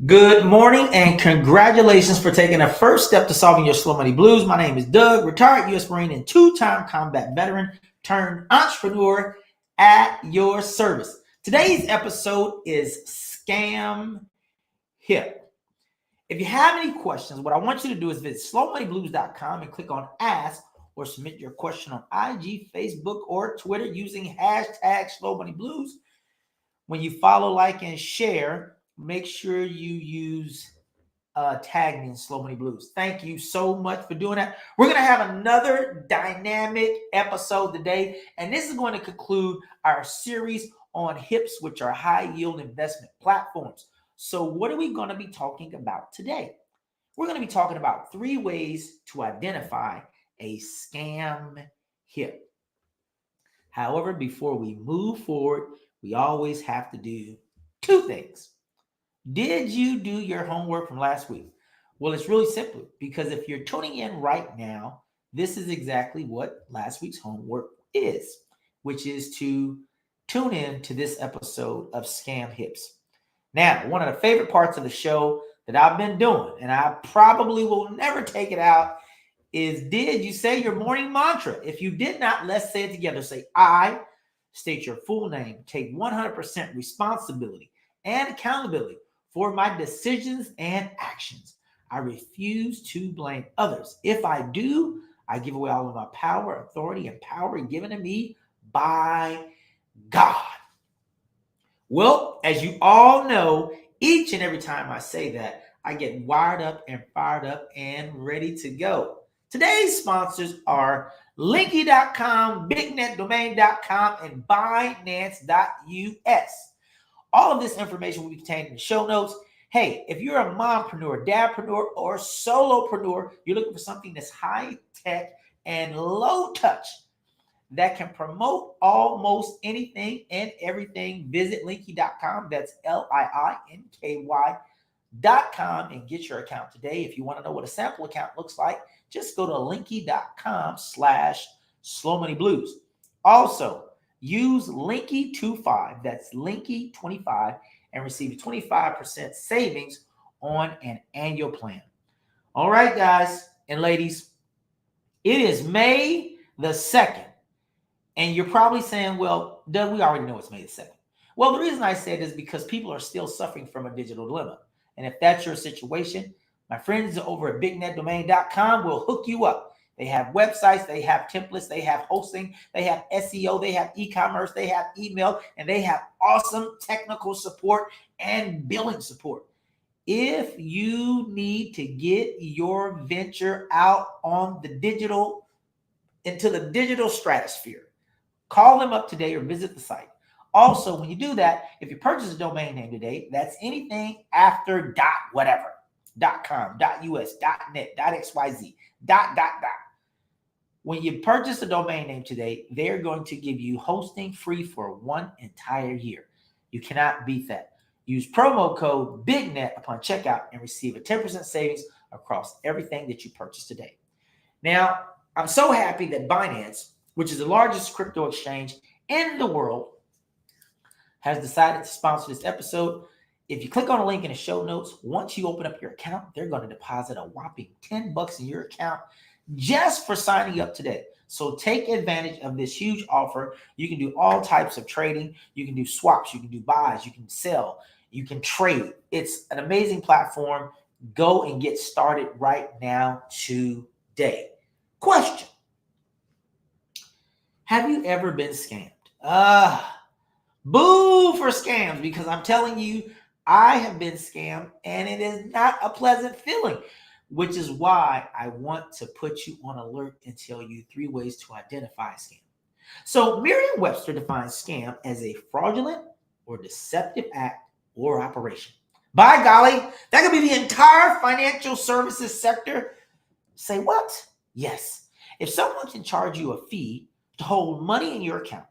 Good morning and congratulations for taking the first step to solving your slow money blues. My name is Doug, retired U.S. Marine and two-time combat veteran turned entrepreneur at your service. Today's episode is Scam H.Y.P. If you have any questions, what I want you to do is visit slowmoneyblues.com and click on Ask or submit your question on IG, Facebook, or Twitter using hashtag slowmoneyblues. When you follow, like, and share, make sure you use tag me in Slow Money Blues. Thank you so much for doing that. We're going to have another dynamic episode today, and this is going to conclude our series on HIPs, which are high yield investment platforms. So what are we going to be talking about today? We're going to be talking about 3 ways to identify a scam HIP. However, before we move forward, we always have to do 2 things. Did you do your homework from last week? Well, it's really simple because if you're tuning in right now, this is exactly what last week's homework is, which is to tune in to this episode of Scam H.Y.Ps. Now, one of the favorite parts of the show that I've been doing, and I probably will never take it out, is did you say your morning mantra? If you did not, let's say it together. Say, I state your full name, take 100% responsibility and accountability for my decisions and actions. I refuse to blame others. If I do, I give away all of my power, authority, and power given to me by God. Well, as you all know, each and every time I say that, I get wired up and fired up and ready to go. Today's sponsors are Linky.com, BigNetDomain.com, and Binance.us. All of this information will be contained in the show notes. Hey, if you're a mompreneur, dadpreneur, or solopreneur, you're looking for something that's high tech and low touch that can promote almost anything and everything, visit Linky.com. That's Linky.com and get your account today. If you want to know what a sample account looks like, just go to Linky.com/slowmoneyblues. Also, use Linky25, that's Linky25, and receive a 25% savings on an annual plan. All right, guys and ladies, it is May the 2nd. And you're probably saying, well, Doug, we already know it's May the 2nd. Well, the reason I say it is because people are still suffering from a digital dilemma. And if that's your situation, my friends over at bignetdomain.com will hook you up. They have websites, they have templates, they have hosting, they have SEO, they have e-commerce, they have email, and they have awesome technical support and billing support. If you need to get your venture out on the digital, into the digital stratosphere, call them up today or visit the site. Also, when you do that, if you purchase a domain name today, that's anything after whatever, .com, .us, .net, .xyz, . When you purchase a domain name today, they're going to give you hosting free for 1 entire year. You cannot beat that. Use promo code BIGNET upon checkout and receive a 10% savings across everything that you purchase today. Now, I'm so happy that Binance, which is the largest crypto exchange in the world, has decided to sponsor this episode. If you click on a link in the show notes, once you open up your account, they're going to deposit a whopping $10 in your account just for signing up today. So take advantage of this huge offer. You can do all types of trading. You can do swaps. You can do buys. You can sell. You can trade. It's an amazing platform. Go and get started right now today. Question. Have you ever been scammed? Boo for scams, because I'm telling you, I have been scammed and it is not a pleasant feeling, which is why I want to put you on alert and tell you 3 ways to identify a scam. So Merriam Webster defines scam as a fraudulent or deceptive act or operation. By golly, that could be the entire financial services sector. Say what? Yes. If someone can charge you a fee to hold money in your account,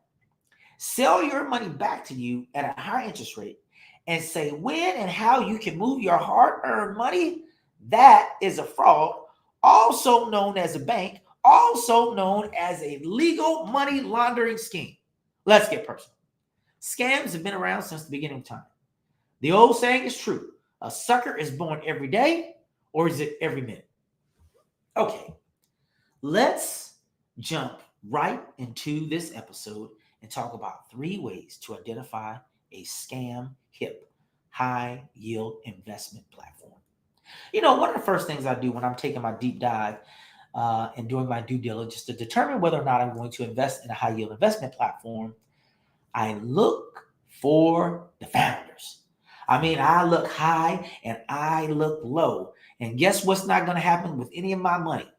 sell your money back to you at a high interest rate, and say when and how you can move your hard-earned money, that is a fraud, also known as a bank, also known as a legal money laundering scheme. Let's get personal. Scams have been around since the beginning of time. The old saying is true. A sucker is born every day, or is it every minute? Okay, let's jump right into this episode and talk about 3 ways to identify a scam HIP, high yield investment platform. One of the first things I do when I'm taking my deep dive and doing my due diligence to determine whether or not I'm going to invest in a high yield investment platform, I look for the founders. I look high and I look low. And guess what's not going to happen with any of my money?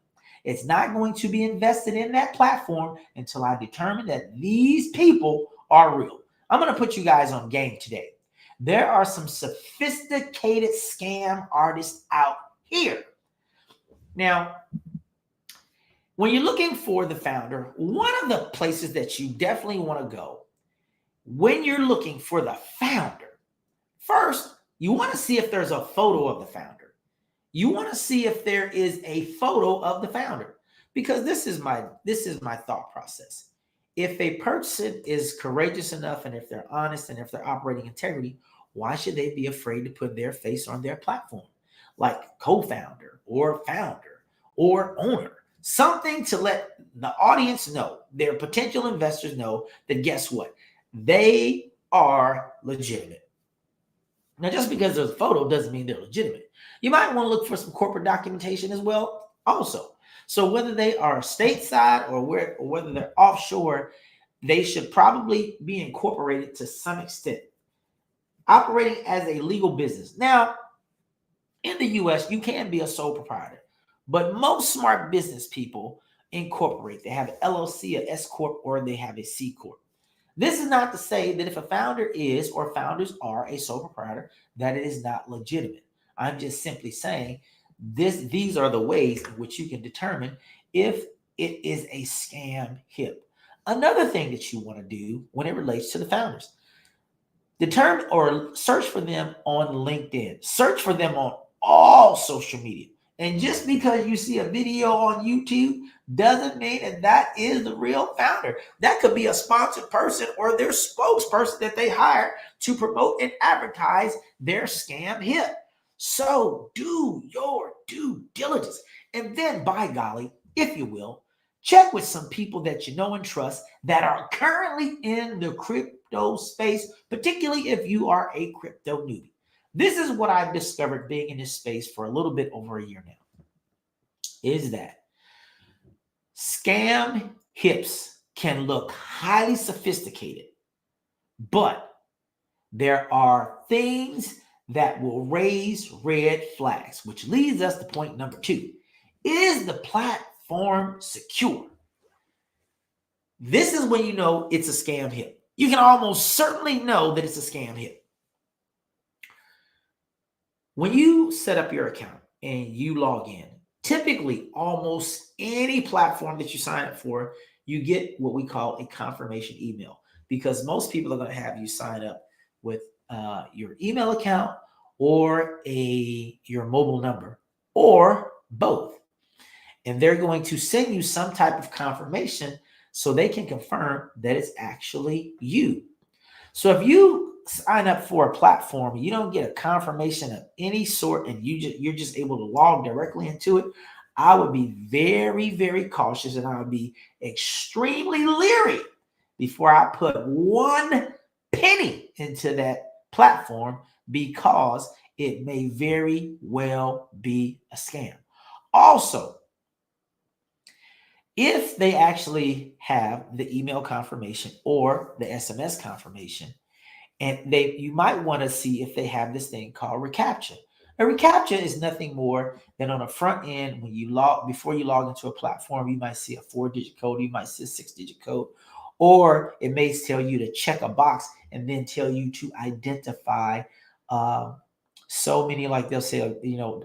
It's not going to be invested in that platform until I determine that these people are real. I'm going to put you guys on game today. There are some sophisticated scam artists out here. Now, when you're looking for the founder, one of the places that you definitely want to go when you're looking for the founder, first, you want to see if there's a photo of the founder. You want to see if there is a photo of the founder, because this is my thought process. If a person is courageous enough, and if they're honest, and if they're operating integrity, why should they be afraid to put their face on their platform, like co-founder or founder or owner? Something to let the audience know, their potential investors know, that guess what? They are legitimate. Now, just because there's a photo doesn't mean they're legitimate. You might want to look for some corporate documentation as well also. So whether they are stateside or whether they're offshore, they should probably be incorporated to some extent, operating as a legal business. Now, in the US, you can be a sole proprietor, but most smart business people incorporate. They have an LLC, a S Corp, or they have a C Corp. This is not to say that if a founder is or founders are a sole proprietor, that it is not legitimate. I'm just simply saying these are the ways in which you can determine if it is a scam HIP. Another thing that you want to do when it relates to the founders, determine or search for them on LinkedIn. Search for them on all social media. And just because you see a video on YouTube doesn't mean that that is the real founder. That could be a sponsored person or their spokesperson that they hire to promote and advertise their scam HIP. So do your due diligence. And then, by golly, if you will, check with some people that you know and trust that are currently in the crypto space, particularly if you are a crypto newbie. This is what I've discovered being in this space for a little bit over a year now, is that scam HIPs can look highly sophisticated, but there are things that will raise red flags, which leads us to point number 2. Is the platform secure? This is when you know it's a scam HIP. You can almost certainly know that it's a scam HIP. When you set up your account and you log in, typically almost any platform that you sign up for, you get what we call a confirmation email, because most people are going to have you sign up with your email account or your mobile number or both. And they're going to send you some type of confirmation so they can confirm that it's actually you. So if you sign up for a platform, you don't get a confirmation of any sort, and you're just able to log directly into it, I would be very, very cautious, and I would be extremely leery before I put 1 penny into that platform, because it may very well be a scam. Also, if they actually have the email confirmation or the SMS confirmation, and you might want to see if they have this thing called reCAPTCHA. A reCAPTCHA is nothing more than on the front end, before you log into a platform, you might see a 4-digit code, you might see a 6-digit code, or it may tell you to check a box and then tell you to identify so many, like they'll say,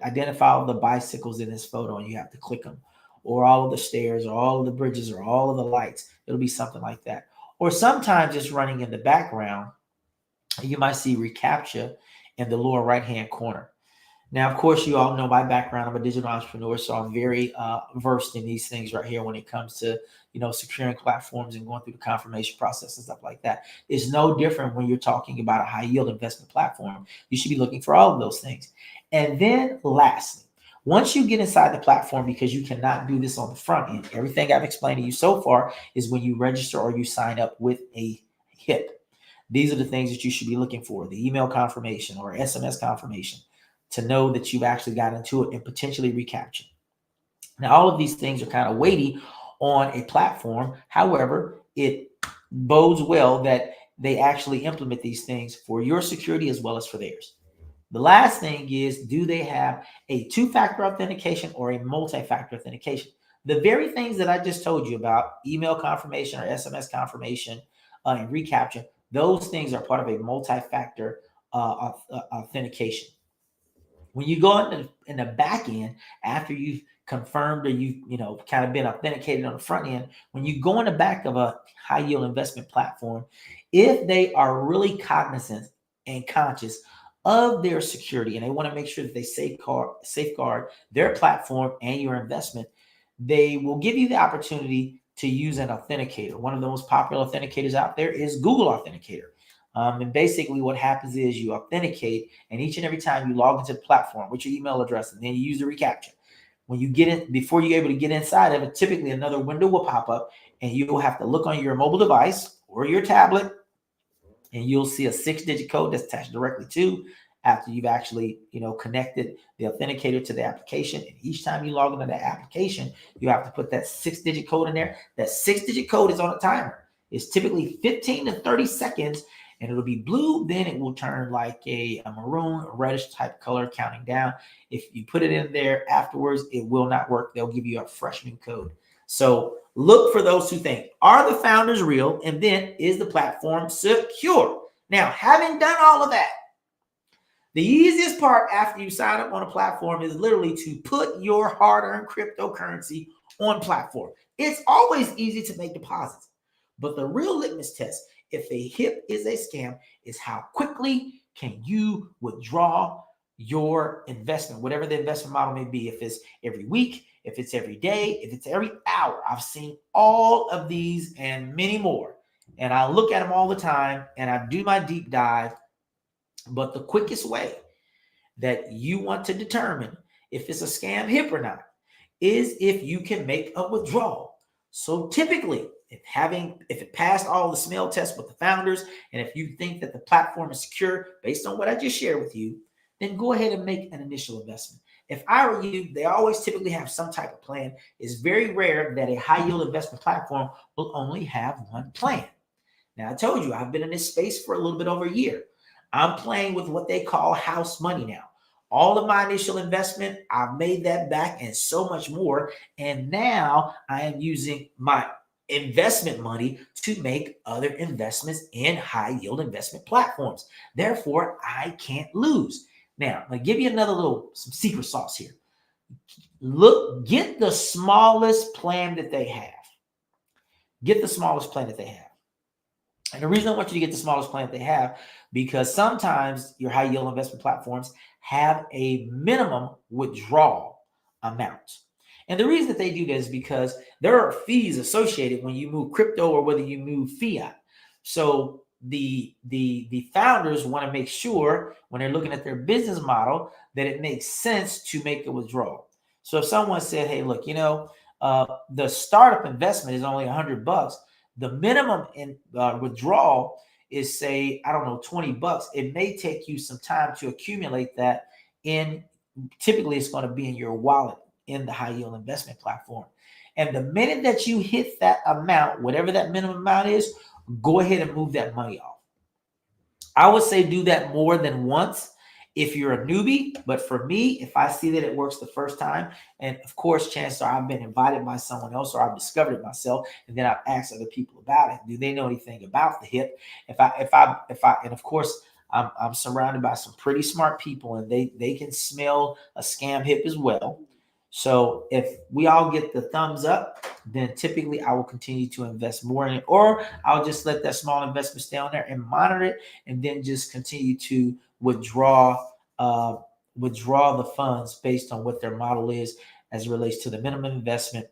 identify all the bicycles in this photo, and you have to click them, or all of the stairs, or all of the bridges, or all of the lights. It'll be something like that. Or sometimes it's running in the background. You might see reCAPTCHA in the lower right-hand corner. Now, of course, you all know my background. I'm a digital entrepreneur, so I'm very versed in these things right here when it comes to, securing platforms and going through the confirmation process and stuff like that. It's no different when you're talking about a high yield investment platform. You should be looking for all of those things. And then lastly, once you get inside the platform, because you cannot do this on the front end, everything I've explained to you so far is when you register or you sign up with a HIP. These are the things that you should be looking for: the email confirmation or SMS confirmation, to know that you've actually got into it and potentially recaptured. Now, all of these things are kind of weighty on a platform. However, it bodes well that they actually implement these things for your security as well as for theirs. The last thing is, do they have a two-factor authentication or a multi-factor authentication? The very things that I just told you about, email confirmation or SMS confirmation and recapture, those things are part of a multi-factor authentication. When you go in the back end, after you've confirmed or you've kind of been authenticated on the front end, when you go in the back of a high yield investment platform, if they are really cognizant and conscious of their security and they want to make sure that they safeguard their platform and your investment, they will give you the opportunity to use an authenticator. One of the most popular authenticators out there is Google Authenticator. And basically what happens is you authenticate, and each and every time you log into the platform with your email address, and then you use the reCAPTCHA. When you get in, before you're able to get inside of it, typically another window will pop up, and you'll have to look on your mobile device or your tablet, and you'll see a 6-digit code that's attached directly to, after you've actually connected the authenticator to the application. And each time you log into that application, you have to put that 6-digit code in there. That 6-digit code is on a timer. It's typically 15 to 30 seconds, and it'll be blue. Then it will turn like a maroon, reddish type color counting down. If you put it in there afterwards, it will not work. They'll give you a fresh new code. So look for those two things. Are the founders real? And then, is the platform secure? Now, having done all of that, the easiest part after you sign up on a platform is literally to put your hard-earned cryptocurrency on platform. It's always easy to make deposits, but the real litmus test, if a HIP is a scam, is how quickly can you withdraw your investment, whatever the investment model may be. If it's every week, if it's every day, if it's every hour. I've seen all of these and many more, and I look at them all the time and I do my deep dive. But the quickest way that you want to determine if it's a scam HIP or not is if you can make a withdrawal. So typically, if it passed all the smell tests with the founders, and if you think that the platform is secure based on what I just shared with you, then go ahead and make an initial investment. If I were you, they always typically have some type of plan. It's very rare that a high yield investment platform will only have one plan. Now, I told you, I've been in this space for a little bit over a year. I'm playing with what they call house money now. All of my initial investment, I've made that back and so much more. And now I am using my investment money to make other investments in high yield investment platforms. Therefore, I can't lose. Now, I'm going to give you some secret sauce here. Get the smallest plan that they have. Get the smallest plan that they have. And the reason I want you to get the smallest plan that they have, because sometimes your high yield investment platforms have a minimum withdrawal amount. And the reason that they do this is because there are fees associated when you move crypto or whether you move fiat. So the founders want to make sure when they're looking at their business model that it makes sense to make a withdrawal. So if someone said, hey, look, the startup investment is only $100. The minimum in withdrawal is, say, I don't know, $20. It may take you some time to accumulate that typically it's going to be in your wallet in the high yield investment platform. And the minute that you hit that amount, whatever that minimum amount is, go ahead and move that money off. I would say do that more than once if you're a newbie. But for me, if I see that it works the first time, and of course, chances are I've been invited by someone else or I've discovered it myself, and then I've asked other people about it. Do they know anything about the HIP? And of course, I'm surrounded by some pretty smart people, and they can smell a scam HIP as well. So if we all get the thumbs up, then typically I will continue to invest more in it, or I'll just let that small investment stay on there and monitor it, and then just continue to withdraw withdraw the funds based on what their model is as it relates to the minimum investment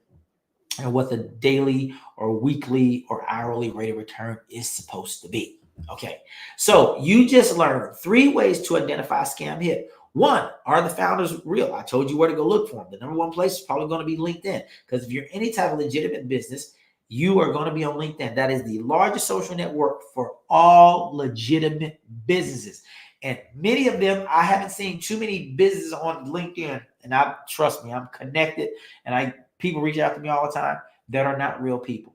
and what the daily or weekly or hourly rate of return is supposed to be. Okay, so you just learned 3 ways to identify scam hit. 1, are the founders real? I told you where to go look for them. The number 1 place is probably going to be LinkedIn, because if you're any type of legitimate business, you are going to be on LinkedIn. That is the largest social network for all legitimate businesses. And many of them, I haven't seen too many businesses on LinkedIn, and trust me, I'm connected, and people reach out to me all the time that are not real people.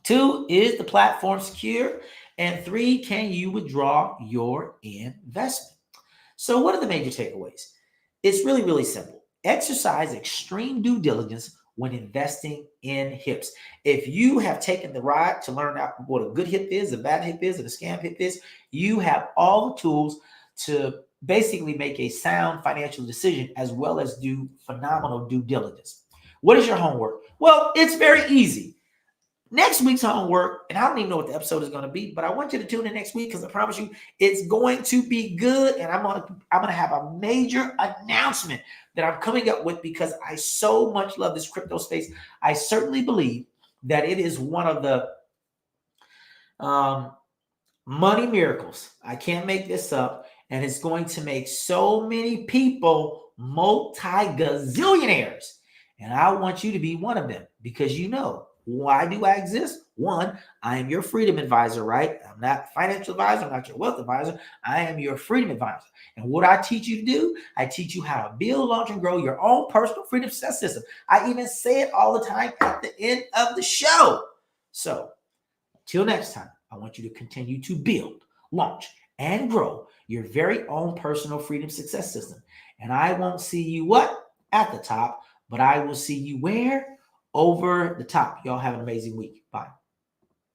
2, is the platform secure? And 3, can you withdraw your investment? So what are the major takeaways? It's really, really simple. Exercise extreme due diligence when investing in HIPs. If you have taken the ride to learn out what a good HIP is, a bad HIP is, and a scam HIP is, you have all the tools to basically make a sound financial decision, as well as do phenomenal due diligence. What is your homework? Well, it's very easy. Next week's homework, and I don't even know what the episode is going to be, but I want you to tune in next week, because I promise you it's going to be good. And I'm gonna have a major announcement that I'm coming up with, because I so much love this crypto space. I certainly believe that it is one of the money miracles. I can't make this up, and it's going to make so many people multi-gazillionaires. And I want you to be one of them, because why do I exist? 1, I am your freedom advisor, right? I'm not a financial advisor. I'm not your wealth advisor. I am your freedom advisor. And what I teach you to do, I teach you how to build, launch, and grow your own personal freedom success system. I even say it all the time at the end of the show. So till next time, I want you to continue to build, launch, and grow your very own personal freedom success system. And I won't see you at the top, but I will see you where? Over the top. Y'all have an amazing week. Bye.